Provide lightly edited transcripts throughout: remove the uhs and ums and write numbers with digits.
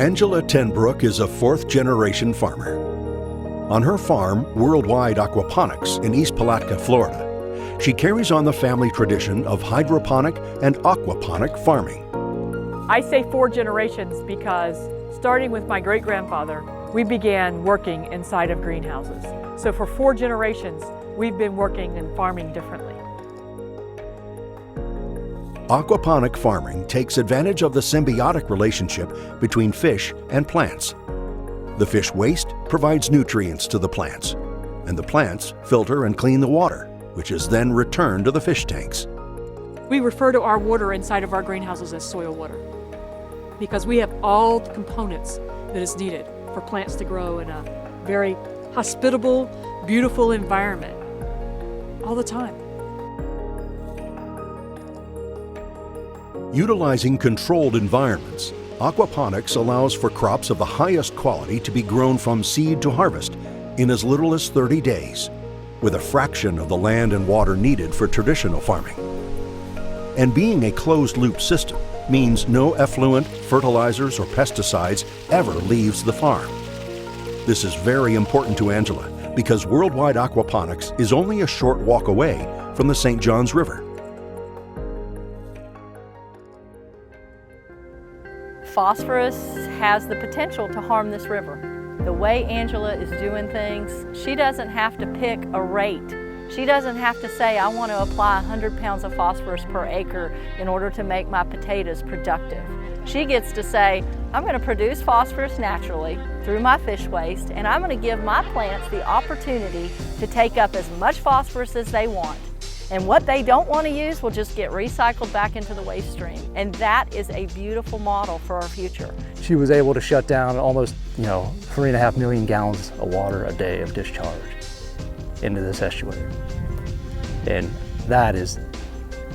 Angela Tenbrook is a fourth-generation farmer. On her farm, Worldwide Aquaponics in East Palatka, Florida, she carries on the family tradition of hydroponic and aquaponic farming. I say 4 generations because starting with my great-grandfather, we began working inside of greenhouses. So for 4 generations, we've been working and farming differently. Aquaponic farming takes advantage of the symbiotic relationship between fish and plants. The fish waste provides nutrients to the plants, and the plants filter and clean the water, which is then returned to the fish tanks. We refer to our water inside of our greenhouses as soil water because we have all the components that is needed for plants to grow in a very hospitable, beautiful environment all the time. Utilizing controlled environments, aquaponics allows for crops of the highest quality to be grown from seed to harvest in as little as 30 days, with a fraction of the land and water needed for traditional farming. And being a closed-loop system means no effluent, fertilizers, or pesticides ever leaves the farm. This is very important to Angela because Worldwide Aquaponics is only a short walk away from the St. Johns River. Phosphorus has the potential to harm this river. The way Angela is doing things, she doesn't have to pick a rate. She doesn't have to say, I want to apply 100 pounds of phosphorus per acre in order to make my potatoes productive. She gets to say, I'm going to produce phosphorus naturally through my fish waste, and I'm going to give my plants the opportunity to take up as much phosphorus as they want. And what they don't want to use will just get recycled back into the waste stream. And that is a beautiful model for our future. She was able to shut down almost, 3.5 million gallons of water a day of discharge into this estuary. And that is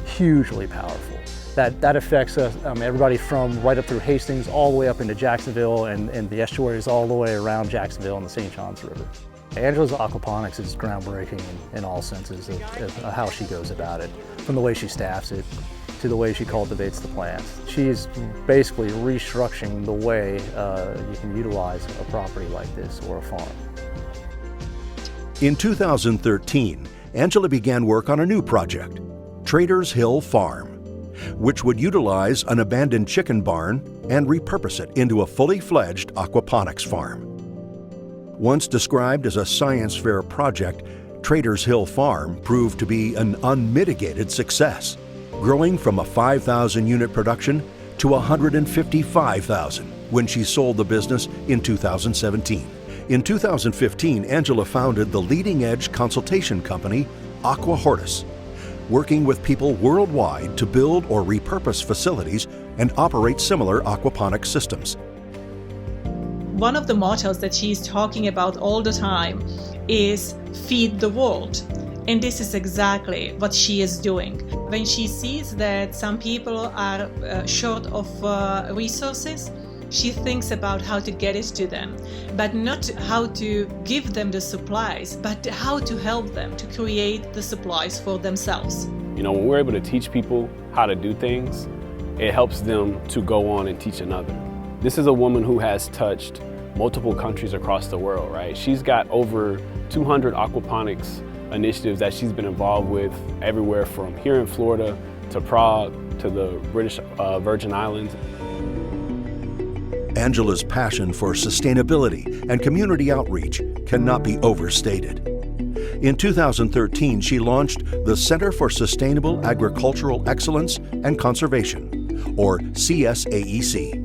hugely powerful. That affects us, everybody from right up through Hastings all the way up into Jacksonville and the estuaries all the way around Jacksonville and the St. Johns River. Angela's aquaponics is groundbreaking in all senses of how she goes about it, from the way she staffs it to the way she cultivates the plants. She's basically restructuring the way you can utilize a property like this or a farm. In 2013, Angela began work on a new project, Traders Hill Farm, which would utilize an abandoned chicken barn and repurpose it into a fully fledged aquaponics farm. Once described as a science fair project, Traders Hill Farm proved to be an unmitigated success, growing from a 5,000 unit production to 155,000 when she sold the business in 2017. In 2015, Angela founded the leading-edge consultation company, Aqua Hortus, working with people worldwide to build or repurpose facilities and operate similar aquaponic systems. One of the mottos that she's talking about all the time is feed the world. And this is exactly what she is doing. When she sees that some people are short of resources, she thinks about how to get it to them, but not how to give them the supplies, but how to help them to create the supplies for themselves. When we're able to teach people how to do things, it helps them to go on and teach another. This is a woman who has touched multiple countries across the world, right? She's got over 200 aquaponics initiatives that she's been involved with everywhere from here in Florida to Prague to the British Virgin Islands. Angela's passion for sustainability and community outreach cannot be overstated. In 2013, she launched the Center for Sustainable Agricultural Excellence and Conservation, or CSAEC,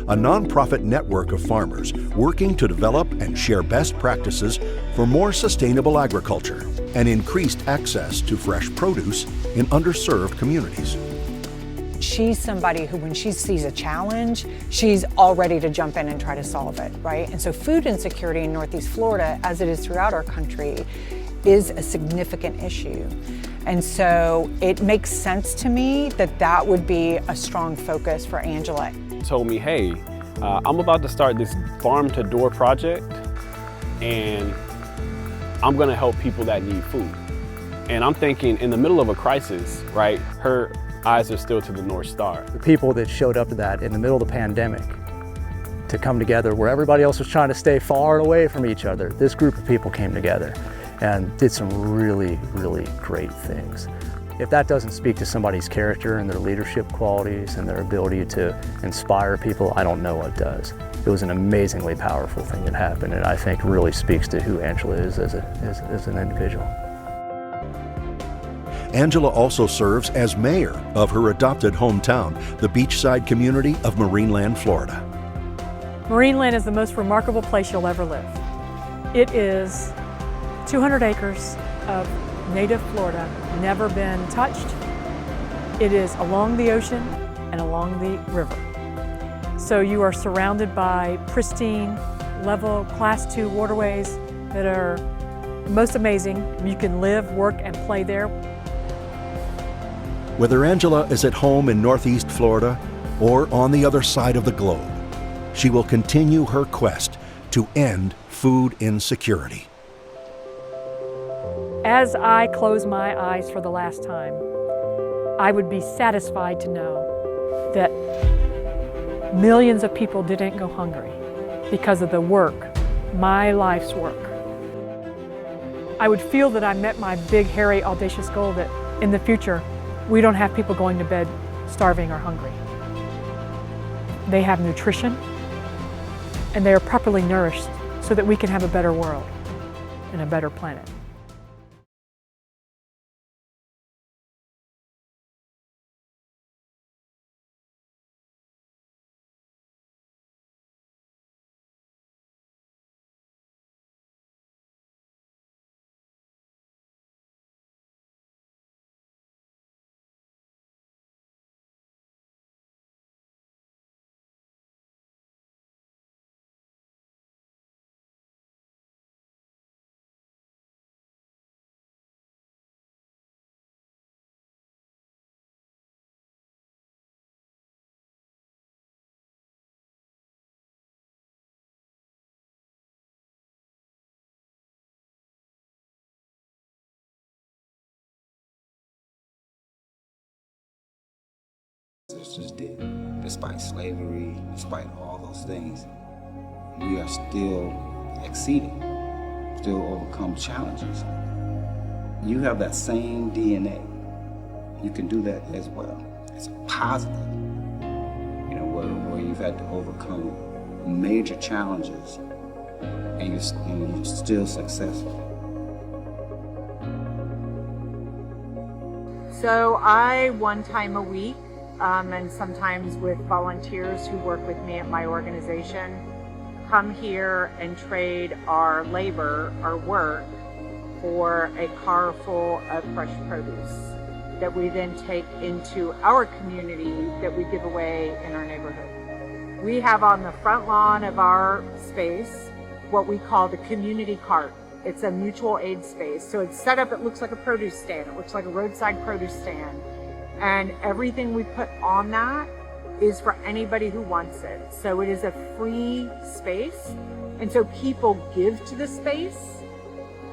a nonprofit network of farmers working to develop and share best practices for more sustainable agriculture and increased access to fresh produce in underserved communities. She's somebody who, when she sees a challenge, she's all ready to jump in and try to solve it, right? And so food insecurity in Northeast Florida, as it is throughout our country, is a significant issue. And so it makes sense to me that that would be a strong focus for Angela. Told me, hey, I'm about to start this farm-to-door project, and I'm gonna help people that need food. And I'm thinking, in the middle of a crisis, right, her eyes are still to the North Star. The people that showed up to that in the middle of the pandemic to come together where everybody else was trying to stay far away from each other. This group of people came together and did some really, really great things. If that doesn't speak to somebody's character and their leadership qualities and their ability to inspire people, I don't know what does. It was an amazingly powerful thing that happened, and I think really speaks to who Angela is as an individual. Angela also serves as mayor of her adopted hometown, the beachside community of Marineland, Florida. Marineland is the most remarkable place you'll ever live. It is 200 acres of native Florida, never been touched. It is along the ocean and along the river. So you are surrounded by pristine, level, Class II waterways that are most amazing. You can live, work, and play there. Whether Angela is at home in Northeast Florida or on the other side of the globe, she will continue her quest to end food insecurity. As I close my eyes for the last time, I would be satisfied to know that millions of people didn't go hungry because of the work, my life's work. I would feel that I met my big, hairy, audacious goal that in the future, we don't have people going to bed starving or hungry. They have nutrition, and they are properly nourished so that we can have a better world and a better planet. Sisters did. Despite slavery, despite all those things, we are still exceeding, still overcome challenges. You have that same DNA. You can do that as well. It's positive. You know, where you've had to overcome major challenges and you're still successful. So I, one time a week, and sometimes with volunteers who work with me at my organization, come here and trade our labor, our work, for a car full of fresh produce that we then take into our community that we give away in our neighborhood. We have on the front lawn of our space what we call the community cart. It's a mutual aid space. So it's set up, it looks like a produce stand. It looks like a roadside produce stand. And everything we put on that is for anybody who wants it. So it is a free space. And so people give to the space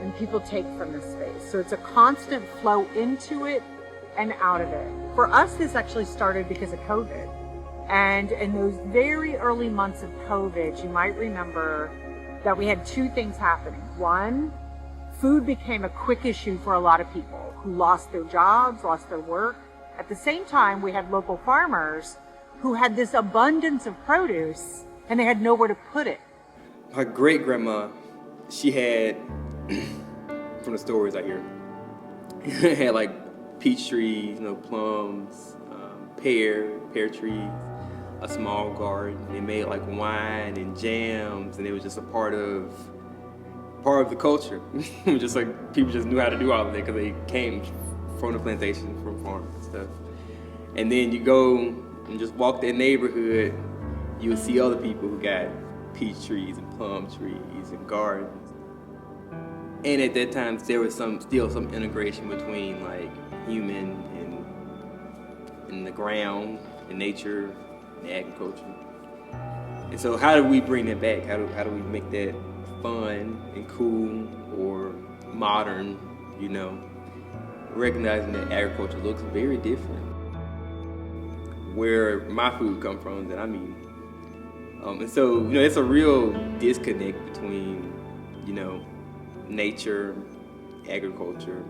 and people take from the space. So it's a constant flow into it and out of it. For us, this actually started because of COVID. And in those very early months of COVID, you might remember that we had two things happening. One, food became a quick issue for a lot of people who lost their jobs, lost their work. At the same time, we had local farmers who had this abundance of produce and they had nowhere to put it. My great-grandma, she had, from the stories I hear, had like peach trees, plums, pear trees, a small garden. They made like wine and jams, and it was just a part of the culture. Just like people just knew how to do all of it because they came from the plantation, from farms and stuff. And then you go and just walk that neighborhood, you would see other people who got peach trees and plum trees and gardens. And at that time, there was still some integration between like human and the ground, and nature, and agriculture. And so how do we bring that back? How do we make that fun and cool or modern, recognizing that agriculture looks very different. Where my food comes from, then And so, it's a real disconnect between, nature, agriculture,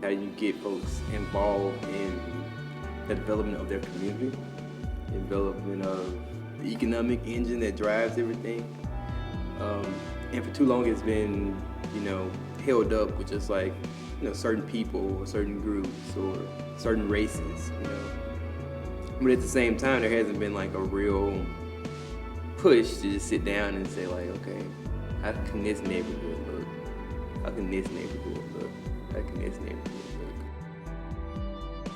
how you get folks involved in the development of their community, development of the economic engine that drives everything. And for too long it's been, held up with just like, certain people or certain groups or certain races, But at the same time, there hasn't been like a real push to just sit down and say like, okay, how can this neighborhood look? How can this neighborhood look? How can this neighborhood look?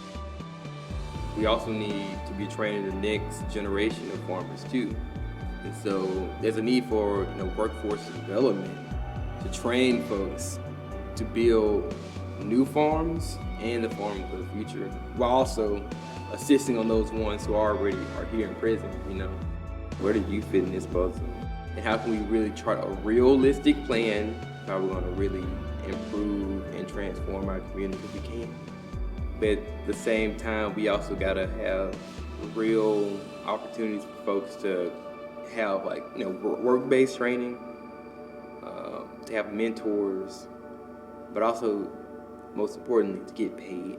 We also need to be training the next generation of farmers too. And so there's a need for workforce development to train folks to build new farms and the farms for the future, while also assisting on those ones who already are here in prison. Where do you fit in this puzzle? And how can we really chart a realistic plan how we're going to really improve and transform our community if we can? But at the same time, we also got to have real opportunities for folks to have work-based training, to have mentors, but also, most importantly, to get paid.